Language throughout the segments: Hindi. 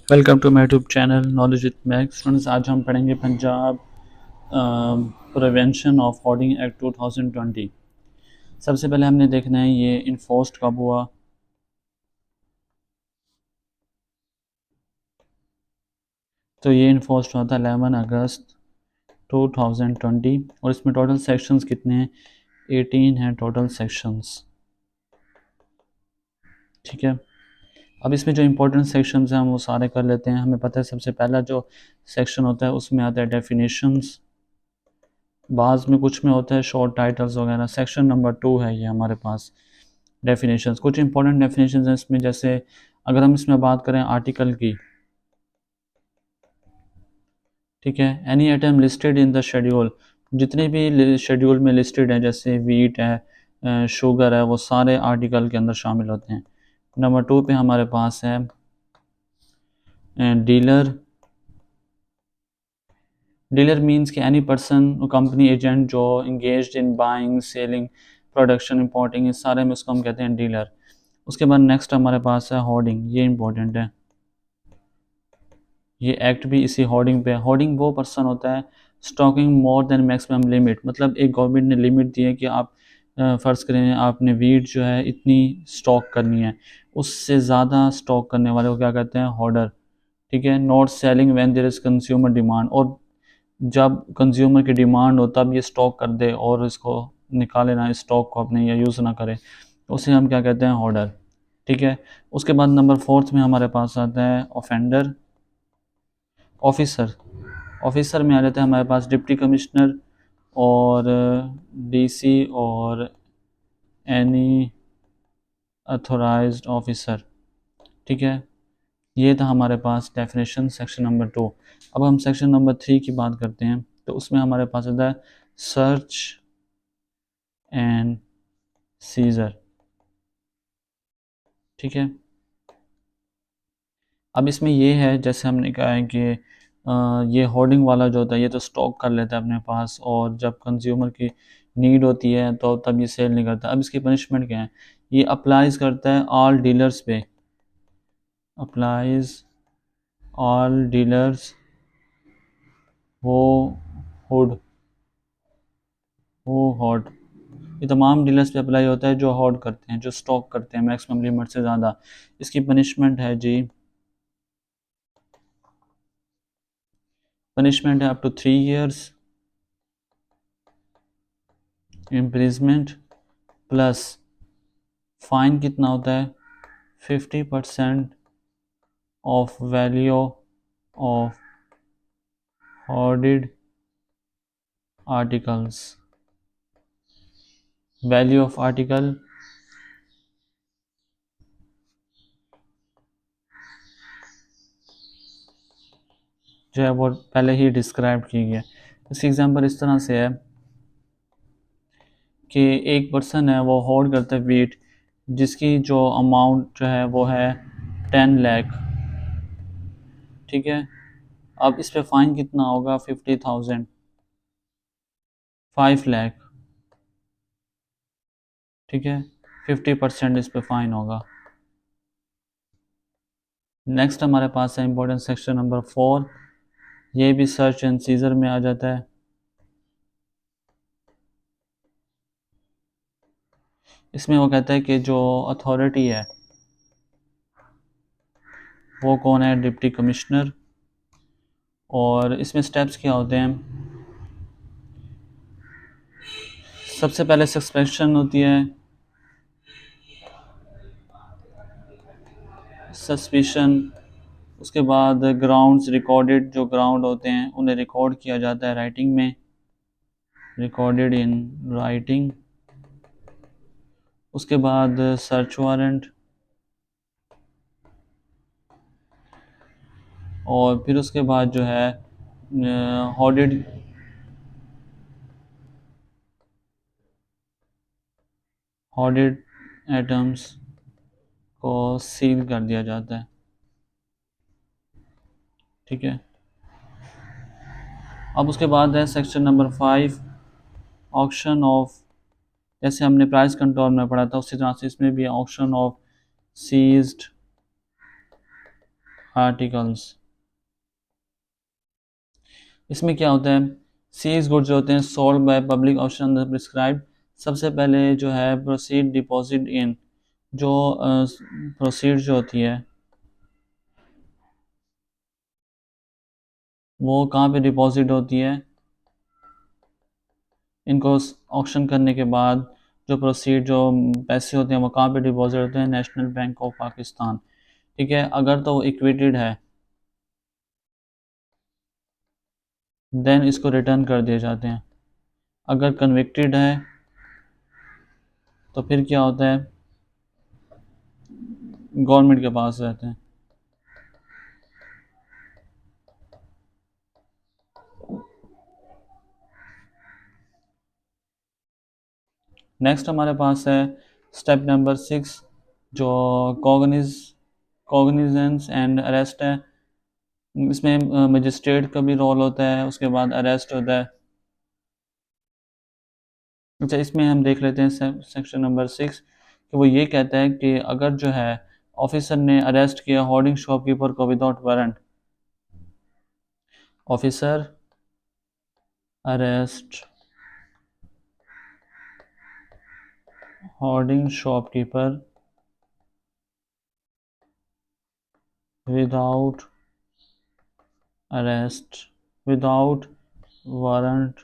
Welcome to my YouTube channel knowledge with Max. Students, आज हम पढ़ेंगे Punjab Prevention of Hoarding act 2020। सबसे पहले हमने देखना है ये इन्फोर्स्ड कब हुआ। तो ये इन्फोर्स्ड हुआ था 11 अगस्त 2020 और इसमें टोटल सेक्शंस कितने हैं? 18 हैं टोटल सेक्शंस। ठीक है, अब इसमें जो इंपॉर्टेंट सेक्शंस हैं हम वो सारे कर लेते हैं। हमें पता है सबसे पहला जो सेक्शन होता है उसमें आता है डेफिनेशंस, बाज़ में कुछ में होता है शॉर्ट टाइटल्स वगैरह। सेक्शन नंबर 2 है ये हमारे पास डेफिनेशंस। कुछ इंपॉर्टेंट डेफिनेशंस हैं इसमें, जैसे अगर हम इसमें बात करें आर्टिकल की, ठीक है, any item listed in the schedule, जितने भी शेड्यूल में लिस्टेड है जैसे वीट है, शुगर है, वो सारे आर्टिकल के अंदर शामिल होते हैं। नंबर 2 पे हमारे पास है डीलर। डीलर मीन्स कि एनी पर्सन, कंपनी, एजेंट जो engaged in buying, selling, production, importing, इस सारे में उसको हम कहते हैं डीलर। उसके बाद नेक्स्ट हमारे पास है होर्डिंग, ये इंपॉर्टेंट है, ये एक्ट भी इसी होर्डिंग पे है। होर्डिंग वो पर्सन होता है stocking more than maximum limit, मतलब एक गवर्नमेंट ने लिमिट दी है कि आप फ़र्ज़ करें आपने वीट जो है इतनी स्टॉक करनी है, उससे ज़्यादा स्टॉक करने वाले को क्या कहते हैं? होर्डर। ठीक है, not selling when there is consumer demand, और जब कंज्यूमर की डिमांड हो तब ये स्टॉक कर दे और इसको निकाले ना, स्टॉक को अपने या यूज़ ना करे, उसे हम क्या कहते हैं? होर्डर। ठीक है, उसके बाद नंबर 4 में हमारे पास आता है ऑफेंडर। ऑफिसर, ऑफिसर में आ जाता है हमारे पास डिप्टी कमिश्नर और डीसी और एनी अथोराइज्ड ऑफिसर। ठीक है, ये था हमारे पास डेफिनेशन सेक्शन नंबर 2। अब हम सेक्शन नंबर 3 की बात करते हैं, तो उसमें हमारे पास आता है सर्च एंड सीजर। ठीक है, अब इसमें ये है जैसे हमने कहा है कि ये होर्डिंग वाला जो होता है ये तो स्टॉक कर लेता है अपने पास, और जब कंज्यूमर की नीड होती है तो तब ये सेल नहीं करता। अब इसकी पनिशमेंट क्या है? ये अप्लाइज करता है ऑल डीलर्स पे, अप्लाइज ऑल डीलर्स वो हुड, वो हॉड, ये तमाम डीलर्स पे अप्लाई होता है जो होर्ड करते हैं, जो स्टॉक करते हैं मैक्सिमम लिमिट से ज़्यादा। इसकी पनिशमेंट है जी, पनिशमेंट है up to 3 years imprisonment, plus fine कितना होता है? 50% of value of hoarded articles. Value of article जो है वो पहले ही डिस्क्राइब की गई है। इसकी एग्जांपल इस तरह से है कि एक पर्सन है वो होल्ड करता है वीट, जिसकी जो अमाउंट जो है वो है 10 लाख। ठीक है, अब इस पे फाइन कितना होगा? 50,000, 5 लाख। ठीक है, 50% इस पे फाइन होगा। नेक्स्ट हमारे पास है इंपॉर्टेंट सेक्शन नंबर 4, ये भी सर्च एंड सीजर में आ जाता है। इसमें वो कहता है कि जो अथॉरिटी है वो कौन है? Deputy commissioner. और इसमें स्टेप्स क्या होते हैं? सबसे पहले सस्पेंशन होती है, सस्पिशन। उसके बाद ग्राउंड्स रिकॉर्डेड, जो ग्राउंड होते हैं उन्हें रिकॉर्ड किया जाता है राइटिंग में, रिकॉर्डेड इन राइटिंग। उसके बाद सर्च वारंट, और फिर उसके बाद जो है हॉर्डेड, हॉर्डेड आइटम्स को सील कर दिया जाता है। ठीक है, अब उसके बाद है सेक्शन नंबर 5, ऑक्शन ऑफ। जैसे हमने प्राइस कंट्रोल में पढ़ा था उसी तरह से इसमें भी ऑक्शन ऑफ सीज्ड आर्टिकल्स। इसमें क्या होता है, सीज गुड्स जो होते हैं sold by public option prescribe. सबसे पहले जो है प्रोसीड डिपॉजिट इन, जो प्रोसीड जो होती है वो कहाँ पे डिपॉजिट होती है, इनको ऑक्शन करने के बाद जो प्रोसीड जो पैसे होते हैं वो कहाँ पे डिपॉजिट होते हैं, नेशनल बैंक ऑफ पाकिस्तान। ठीक है, अगर तो वो इक्विटेड है देन इसको रिटर्न कर दिए जाते हैं, अगर कन्विक्टेड है तो फिर क्या होता है, गवर्नमेंट के पास रहते हैं। नेक्स्ट हमारे पास है स्टेप नंबर 6, जो कॉग्निजेंस एंड अरेस्ट है। इसमें मजिस्ट्रेट का भी रोल होता है, उसके बाद अरेस्ट होता है। अच्छा, इसमें हम देख लेते हैं सेक्शन नंबर 6 कि वो ये कहता है कि अगर जो है ऑफिसर ने अरेस्ट किया होर्डिंग शॉपकीपर को without warrant, officer arrest hoarding shopkeeper without arrest without warrant,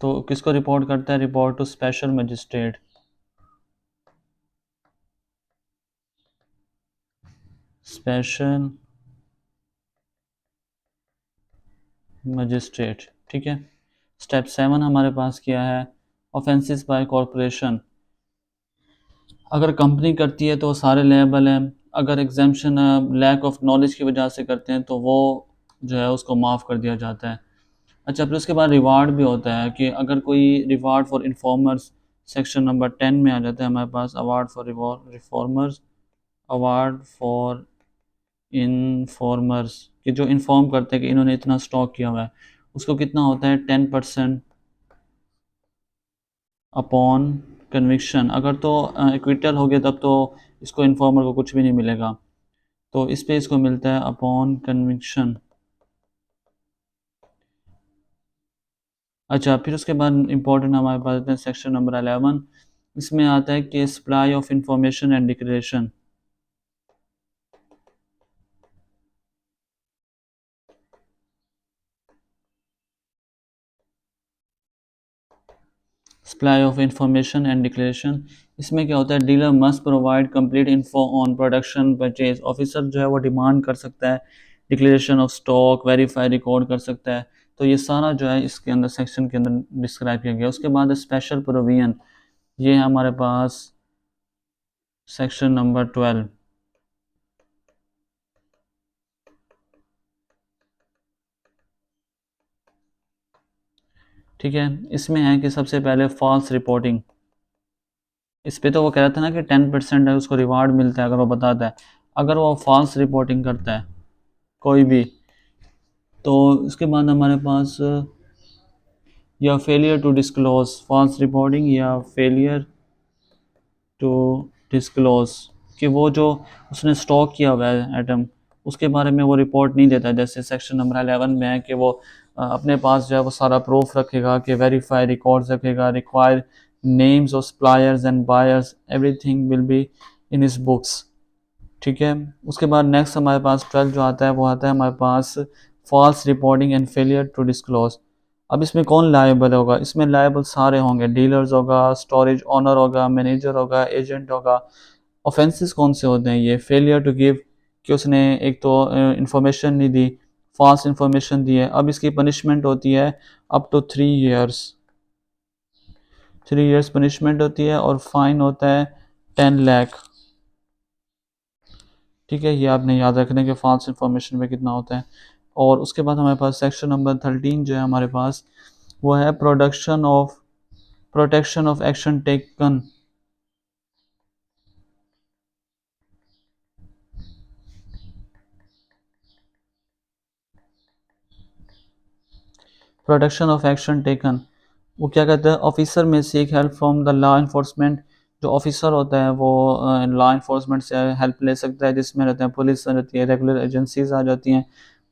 तो किसको रिपोर्ट करता है, report to special magistrate. Special magistrate. ठीक है, स्टेप 7 हमारे पास क्या है, ऑफेंसेस बाय कॉरपोरेशन। अगर कंपनी करती है तो वो सारे लेबल हैं, अगर एग्जाम्शन लैक ऑफ नॉलेज की वजह से करते हैं तो वो जो है उसको माफ़ कर दिया जाता है। अच्छा, फिर उसके बाद रिवार्ड भी होता है कि अगर कोई reward for informers, section number 10 में आ जाता है हमारे पास award for reformers, award for informers कि जो इन्फॉर्म करते हैं कि इन्होंने इतना स्टॉक किया हुआ है, उसको कितना होता है 10% अपॉन कन्विक्शन। अगर तो इक्विटल हो गया तब तो इसको इन्फॉर्मर को कुछ भी नहीं मिलेगा, तो इस पे इसको मिलता है अपॉन कन्विक्शन। अच्छा, फिर उसके बाद इंपॉर्टेंट हमारे पास है सेक्शन नंबर 11। इसमें आता है कि supply of information and declaration. Supply of information and declaration, इसमें क्या होता है, dealer must provide complete info on production purchase. Officer जो है वो डिमांड कर सकता है declaration of stock, verify record कर सकता है। तो ये सारा जो है इसके अंदर सेक्शन के अंदर डिस्क्राइब किया गया। उसके बाद स्पेशल प्रोविजन, ये है हमारे पास सेक्शन नंबर 12। ठीक है, इसमें है कि सबसे पहले फॉल्स रिपोर्टिंग। इस पे तो वो कह रहा था ना कि 10% है उसको रिवार्ड मिलता है अगर वो बताता है। अगर वो फॉल्स रिपोर्टिंग करता है कोई भी, तो इसके बाद हमारे पास या failure to disclose, false reporting या फेलियर टू डिस्क्लोज, कि वो जो उसने स्टॉक किया हुआ है आइटम उसके बारे में वो रिपोर्ट नहीं देता। जैसे सेक्शन नंबर 11 में है कि वो अपने पास जो है वो सारा प्रूफ रखेगा, कि वेरीफाई रिकॉर्ड्स रखेगा, require names of suppliers and buyers, everything will be in his books. ठीक है, उसके बाद नेक्स्ट हमारे पास 12 जो आता है वो आता है हमारे पास false reporting and failure to disclose. अब इसमें कौन लायबल होगा, इसमें लायबल सारे होंगे, डीलर्स होगा, स्टोरेज ऑनर होगा, मैनेजर होगा, एजेंट होगा। ऑफेंसेस कौन से होते हैं, ये फेलियर टू गिव, कि उसने एक तो इंफॉर्मेशन नहीं दी, फॉल्स इंफॉर्मेशन दी है। अब इसकी पनिशमेंट होती है up to 3 years, 3 years punishment होती है, और फाइन होता है 10 लाख। ठीक है, ये आपने याद रखना कि फॉल्स इंफॉर्मेशन में कितना होता है। और उसके बाद हमारे पास सेक्शन नंबर 13 जो है हमारे पास वो है protection of action taken. Protection of action taken, वो क्या कहते हैं, ऑफिसर में seek help from the law enforcement. जो ऑफिसर होता है वो लॉ इन्फोर्समेंट से हेल्प ले सकता है, जिसमें रहते हैं पुलिस रहती है, रेगुलर एजेंसीज आ जाती हैं,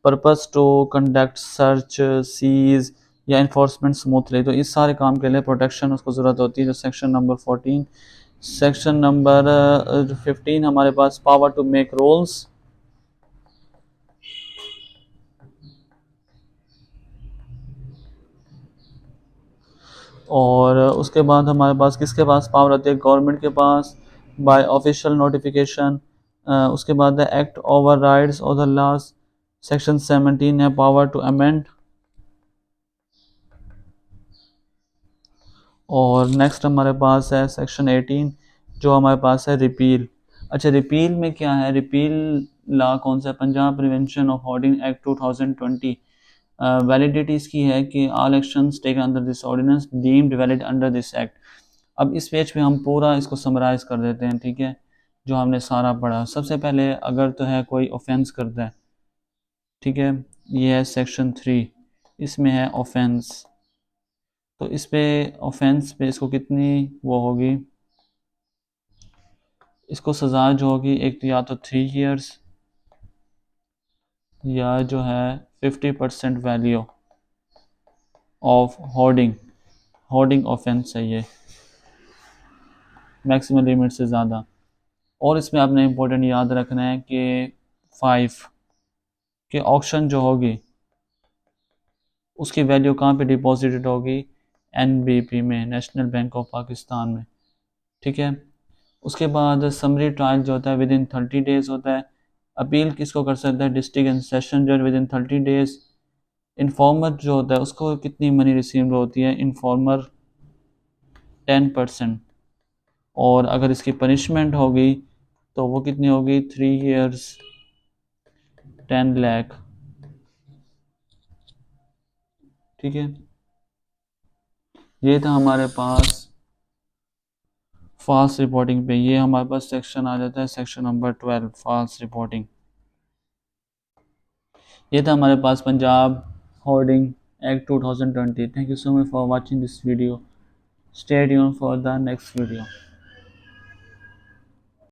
purpose to conduct search, seize या इन्फोर्समेंट स्मूथली। तो इस सारे काम के लिए प्रोटेक्शन उसको ज़रूरत होती है, जो सेक्शन नंबर 14। सेक्शन नंबर 15 हमारे पास पावर टू मेक रूल्स। और उसके बाद हमारे पास किसके पास पावर होती है? गवर्नमेंट के पास, बाय ऑफिशियल नोटिफिकेशन। उसके बाद द एक्ट ओवर राइड्स और द लॉज। सेक्शन 17 है पावर टू अमेंड। और नेक्स्ट हमारे पास है सेक्शन 18, जो हमारे पास है रिपील। अच्छा, रिपील में क्या है? रिपील लॉ कौन सा है? Punjab Prevention of Hoarding act 2020। Validity इसकी है कि all actions taken under this ordinance deemed valid under this act. अब इस पेज पे हम पूरा इसको समराइज कर देते हैं, ठीक है, जो हमने सारा पढ़ा। सबसे पहले अगर तो है कोई ऑफेंस करता है, ठीक है, ये है सेक्शन 3, इसमें है ऑफेंस। तो इस पे ऑफेंस पे इसको कितनी वो होगी, इसको सज़ा जो होगी एक तो या तो 3 years या जो है 50% value of hoarding. Hoarding offence है ये, मैक्सिमम लिमिट से ज़्यादा। और इसमें आपने इम्पोर्टेंट याद रखना है कि 5 कि ऑक्शन जो होगी उसकी वैल्यू कहाँ पे डिपॉजिटेड होगी? एनबीपी में, नेशनल बैंक ऑफ पाकिस्तान में, ठीक है। उसके बाद समरी ट्रायल जो होता है विद इन 30 days होता है। अपील किसको कर सकता है? डिस्ट्रिक्ट एंड सेशन जज विद इन 30 days। इन्फॉर्मर जो होता है उसको कितनी मनी रिसीव होती है? इन्फॉर्मर 10%। और अगर इसकी पनिशमेंट होगी तो वो कितनी होगी? 3 years 10 लाख, ठीक है। ये था हमारे पास फास्ट रिपोर्टिंग पे। ये हमारे पास सेक्शन आ जाता है सेक्शन नंबर 12, फास्ट रिपोर्टिंग। ये था हमारे पास Punjab hoarding act 2020। Thank you so much for watching this video. Stay tuned for the next video.